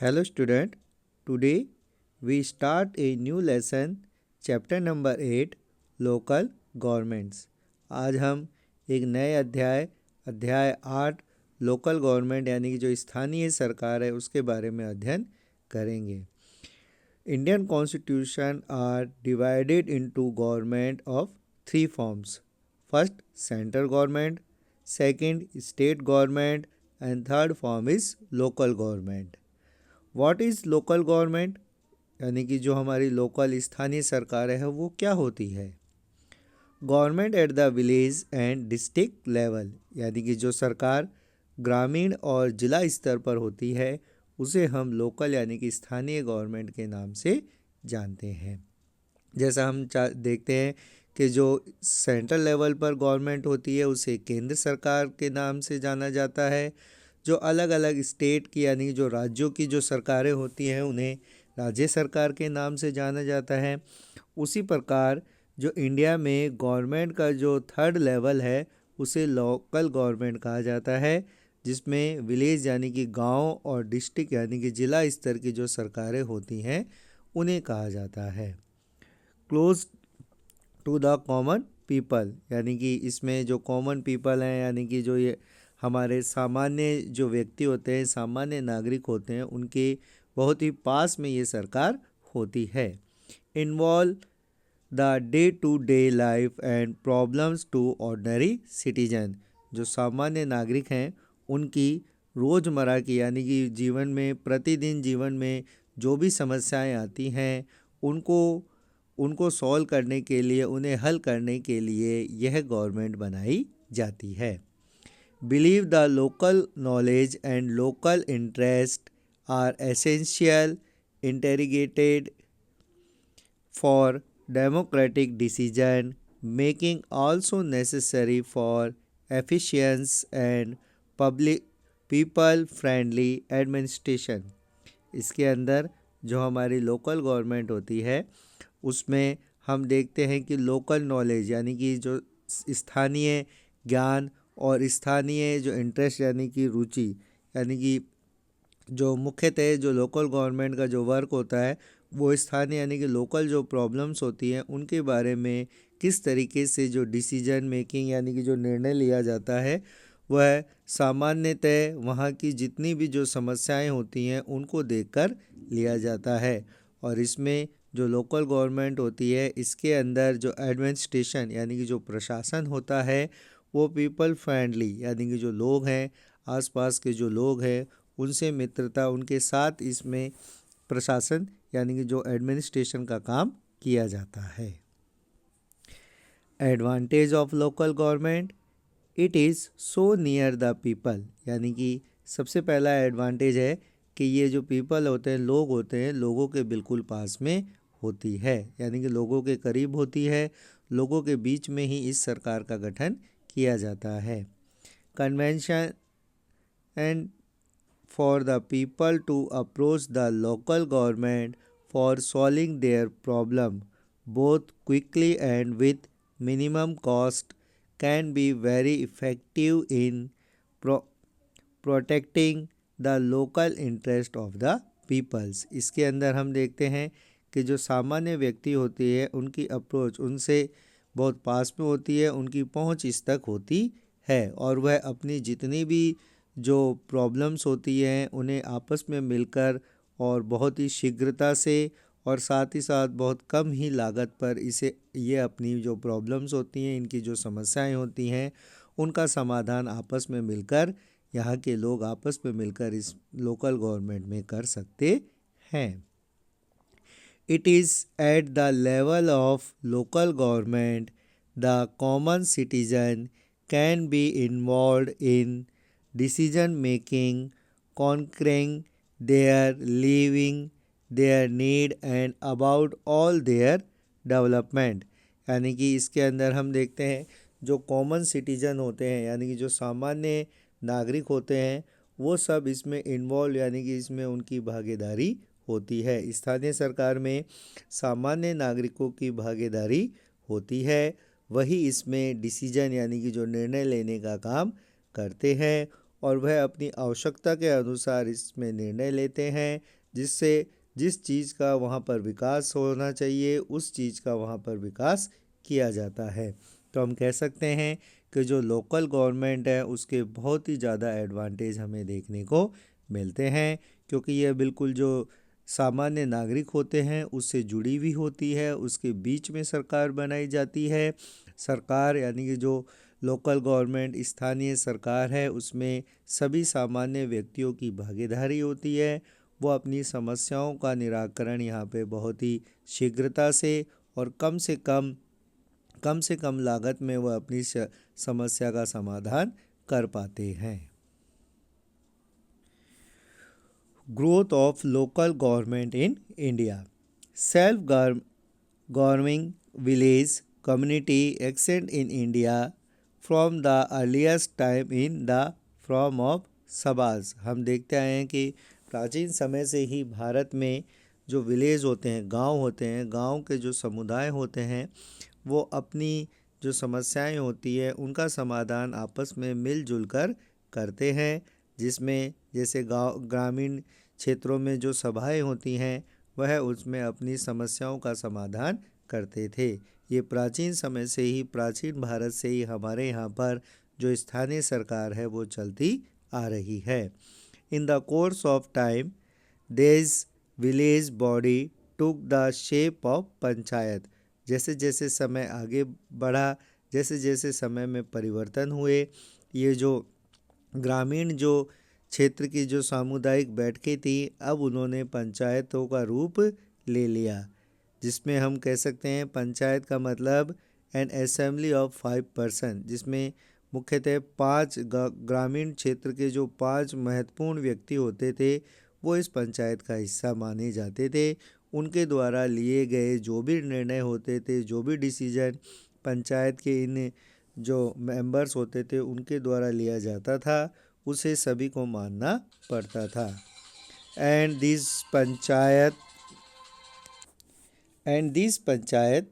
Hello student, today we start a new lesson chapter number 8 local governments। आज हम एक नए अध्याय 8 लोकल गवर्नमेंट यानी कि जो स्थानीय सरकार है उसके बारे में अध्ययन करेंगे। Indian constitution are divided into government of 3 forms. First central government, second state government and third form is local government. What is local government यानी कि जो हमारी लोकल स्थानीय सरकार है वो क्या होती है। Government at the village and district level यानी कि जो सरकार ग्रामीण और जिला स्तर पर होती है उसे हम लोकल यानी कि स्थानीय गवर्नमेंट के नाम से जानते हैं। जैसा हम देखते हैं कि जो सेंट्रल लेवल पर गवर्नमेंट होती है उसे केंद्र सरकार के नाम से जाना जाता है। जो अलग अलग स्टेट की यानी जो राज्यों की जो सरकारें होती हैं उन्हें राज्य सरकार के नाम से जाना जाता है। उसी प्रकार जो इंडिया में गवर्नमेंट का जो थर्ड लेवल है उसे लोकल गवर्नमेंट कहा जाता है, जिसमें विलेज यानी कि गांव और डिस्ट्रिक्ट यानी कि ज़िला स्तर की जो सरकारें होती हैं उन्हें कहा जाता है। Close to the common people यानी कि इसमें जो कॉमन पीपल हैं यानी कि जो ये हमारे सामान्य जो व्यक्ति होते हैं, सामान्य नागरिक होते हैं, उनके बहुत ही पास में ये सरकार होती है। Involve the day to day life and problems to ordinary citizen. जो सामान्य नागरिक हैं उनकी रोज़मर्रा की यानी कि जीवन में प्रतिदिन जीवन में जो भी समस्याएं आती हैं उनको सॉल्व करने के लिए, उन्हें हल करने के लिए यह गवर्नमेंट बनाई जाती है। Believe the local knowledge and local interest are essential, interrogated for democratic decision making, also necessary for efficient and public people friendly administration। इसके अंदर जो हमारी लोकल गवर्नमेंट होती है उसमें हम देखते हैं कि लोकल नॉलेज यानी कि जो स्थानीय ज्ञान और स्थानीय जो इंटरेस्ट यानी कि रुचि यानी कि जो मुख्यतः जो लोकल गवर्नमेंट का जो वर्क होता है वो स्थानीय यानी कि लोकल जो प्रॉब्लम्स होती हैं उनके बारे में किस तरीके से जो डिसीजन मेकिंग यानी कि जो निर्णय लिया जाता है वह सामान्यतः वहाँ की जितनी भी जो समस्याएं होती हैं उनको देखकर लिया जाता है। और इसमें जो लोकल गवर्नमेंट होती है इसके अंदर जो एडमिनिस्ट्रेशन यानी कि जो प्रशासन होता है वो पीपल फ्रेंडली यानी कि जो लोग हैं, आसपास के जो लोग हैं उनसे मित्रता, उनके साथ इसमें प्रशासन यानी कि जो एडमिनिस्ट्रेशन का काम किया जाता है। Advantage of local government, it is so near the people यानी कि सबसे पहला एडवांटेज है कि ये जो पीपल होते हैं, लोग होते हैं, लोगों के बिल्कुल पास में होती है यानी कि लोगों के करीब होती है, लोगों के बीच में ही इस सरकार का गठन किया जाता है। Convention and for the people to approach the local government for solving their problem both quickly and with minimum cost can be very effective in protecting the local interest of the peoples. इसके अंदर हम देखते हैं कि जो सामान्य व्यक्ति होती है उनकी अप्रोच उनसे बहुत पास में होती है, उनकी पहुंच इस तक होती है और वह अपनी जितनी भी जो प्रॉब्लम्स होती हैं उन्हें आपस में मिलकर और बहुत ही शीघ्रता से और साथ ही साथ बहुत कम ही लागत पर ये अपनी जो प्रॉब्लम्स होती हैं, इनकी जो समस्याएं होती हैं उनका समाधान आपस में मिलकर, यहाँ के लोग आपस में मिलकर इस लोकल गवर्नमेंट में कर सकते हैं। It is at the level of local government the common citizen can be involved in decision making concerning their living, their need and about all their development। यानी कि इसके अंदर हम देखते हैं जो कॉमन सिटीजन होते हैं यानी कि जो सामान्य नागरिक होते हैं वो सब इसमें इन्वॉल्व यानी कि इसमें उनकी भागीदारी होती है। स्थानीय सरकार में सामान्य नागरिकों की भागीदारी होती है, वही इसमें डिसीजन यानी कि जो निर्णय लेने का काम करते हैं और वह अपनी आवश्यकता के अनुसार इसमें निर्णय लेते हैं, जिससे जिस चीज़ का वहाँ पर विकास होना चाहिए उस चीज़ का वहाँ पर विकास किया जाता है। तो हम कह सकते हैं कि जो लोकल गवर्नमेंट है उसके बहुत ही ज़्यादा एडवांटेज हमें देखने को मिलते हैं, क्योंकि यह बिल्कुल जो सामान्य नागरिक होते हैं उससे जुड़ी हुई होती है, उसके बीच में सरकार बनाई जाती है। सरकार यानी कि जो लोकल गवर्नमेंट स्थानीय सरकार है उसमें सभी सामान्य व्यक्तियों की भागीदारी होती है। वो अपनी समस्याओं का निराकरण यहाँ पे बहुत ही शीघ्रता से और कम से कम लागत में वह अपनी समस्या का समाधान कर पाते हैं। Growth of local government in India. Self-governing village community extant in India from the earliest time in the form of sabas. हम देखते आए हैं कि प्राचीन समय से ही भारत में जो विलेज होते हैं, गांव होते हैं, गांव के जो समुदाय होते हैं वो अपनी जो समस्याएं होती है उनका समाधान आपस में मिलजुल कर करते हैं, जिसमें जैसे गाँव ग्रामीण क्षेत्रों में जो सभाएं होती हैं वह उसमें अपनी समस्याओं का समाधान करते थे। ये प्राचीन समय से ही, प्राचीन भारत से ही हमारे यहाँ पर जो स्थानीय सरकार है वो चलती आ रही है। In the course of time this village body took the shape of panchayat. जैसे जैसे समय आगे बढ़ा, जैसे जैसे समय में परिवर्तन हुए, ये जो ग्रामीण जो क्षेत्र की जो सामुदायिक बैठकें थी अब उन्होंने पंचायतों का रूप ले लिया, जिसमें हम कह सकते हैं पंचायत का मतलब एन असेंबली ऑफ 5 पर्सन, जिसमें मुख्यतः 5 ग्रामीण क्षेत्र के जो 5 महत्वपूर्ण व्यक्ति होते थे वो इस पंचायत का हिस्सा माने जाते थे। उनके द्वारा लिए गए जो भी निर्णय होते थे, जो भी डिसीजन पंचायत के इन जो मेंबर्स होते थे उनके द्वारा लिया जाता था उसे सभी को मानना पड़ता था। And this panchayat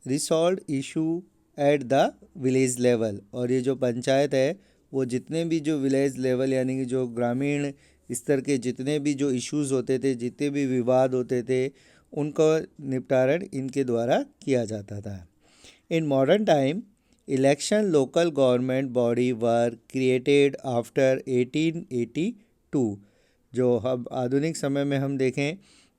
resolve issue at the village level. और ये जो पंचायत है वो जितने भी जो विलेज लेवल यानी कि जो ग्रामीण स्तर के जितने भी जो इश्यूज़ होते थे, जितने भी विवाद होते थे, उनका निपटारण इनके द्वारा किया जाता था। In modern time election local government body were created after 1882। जो अब आधुनिक समय में हम देखें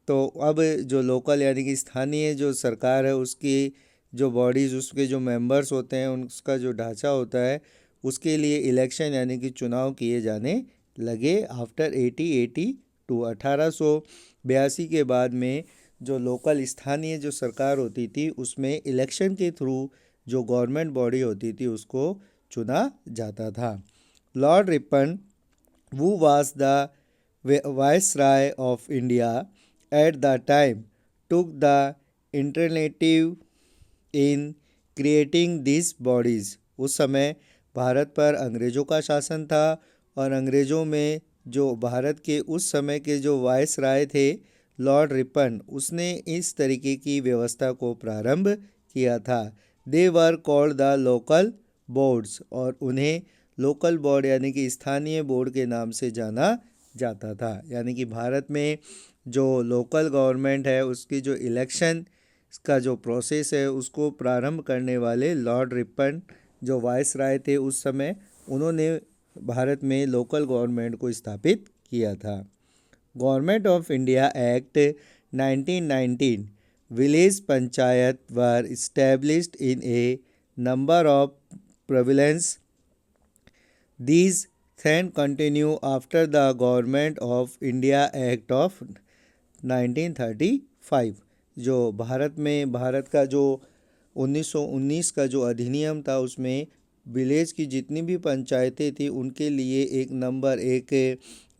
तो अब जो लोकल यानी कि स्थानीय जो सरकार है उसकी जो बॉडीज़, उसके जो मेंबर्स होते हैं, उसका जो ढांचा होता है उसके लिए इलेक्शन यानी कि चुनाव किए जाने लगे आफ्टर 1882। 1882 के बाद में जो लोकल स्थानीय जो सरकार होती थी उसमें इलेक्शन के थ्रू जो गवर्नमेंट बॉडी होती थी उसको चुना जाता था। Lord Ripon, who was the Viceroy of India at the time, took the initiative in creating these bodies. उस समय भारत पर अंग्रेज़ों का शासन था और अंग्रेज़ों में जो भारत के उस समय के जो वायसराय थे लॉर्ड रिपन, उसने इस तरीके की व्यवस्था को प्रारंभ किया था। They were called the local boards, और उन्हें लोकल बोर्ड यानी कि स्थानीय बोर्ड के नाम से जाना जाता था। यानी कि भारत में जो लोकल गवर्नमेंट है उसकी जो इलेक्शन का जो प्रोसेस है उसको प्रारंभ करने वाले लॉर्ड रिपन जो वायसराय थे उस समय, उन्होंने भारत में लोकल गवर्नमेंट को स्थापित किया था। Government of India act 1919 village panchayat were established in a number of provinces. These then continue after the Government of India Act of 1935। जो भारत का जो 1919 का जो अधिनियम था उसमें विलेज की जितनी भी पंचायतें थी उनके लिए एक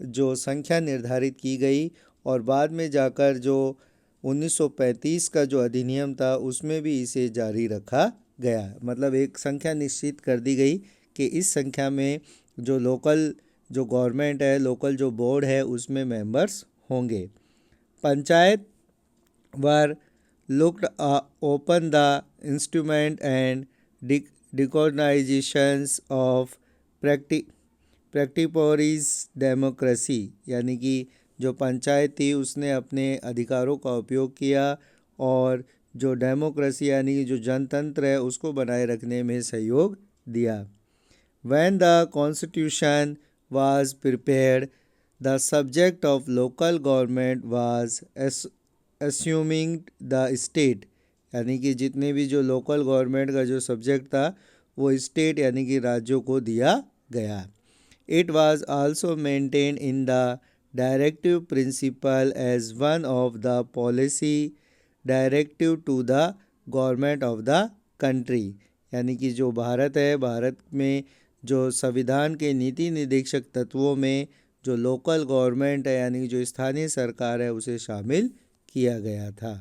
जो संख्या निर्धारित की गई, और बाद में जाकर जो 1935 का जो अधिनियम था उसमें भी इसे जारी रखा गया। मतलब एक संख्या निश्चित कर दी गई कि इस संख्या में जो लोकल जो गवर्नमेंट है, लोकल जो बोर्ड है उसमें मेंबर्स होंगे। Panchayat were looked open the instrument and decognizations of प्रैक्टिपोरिस डेमोक्रेसी यानी कि जो पंचायत थी उसने अपने अधिकारों का उपयोग किया और जो डेमोक्रेसी यानी कि जो जनतंत्र है उसको बनाए रखने में सहयोग दिया। When the constitution was prepared, the subject of local government was assuming the state यानी कि जितने भी जो लोकल गवर्नमेंट का जो सब्जेक्ट था वो स्टेट यानी कि राज्यों को दिया गया। It was also maintained in the directive principle as one of the policy directive to the government of the country यानी कि जो भारत है, भारत में जो संविधान के नीति निर्देशक तत्वों में जो लोकल गवर्नमेंट है यानी कि जो स्थानीय सरकार है उसे शामिल किया गया था।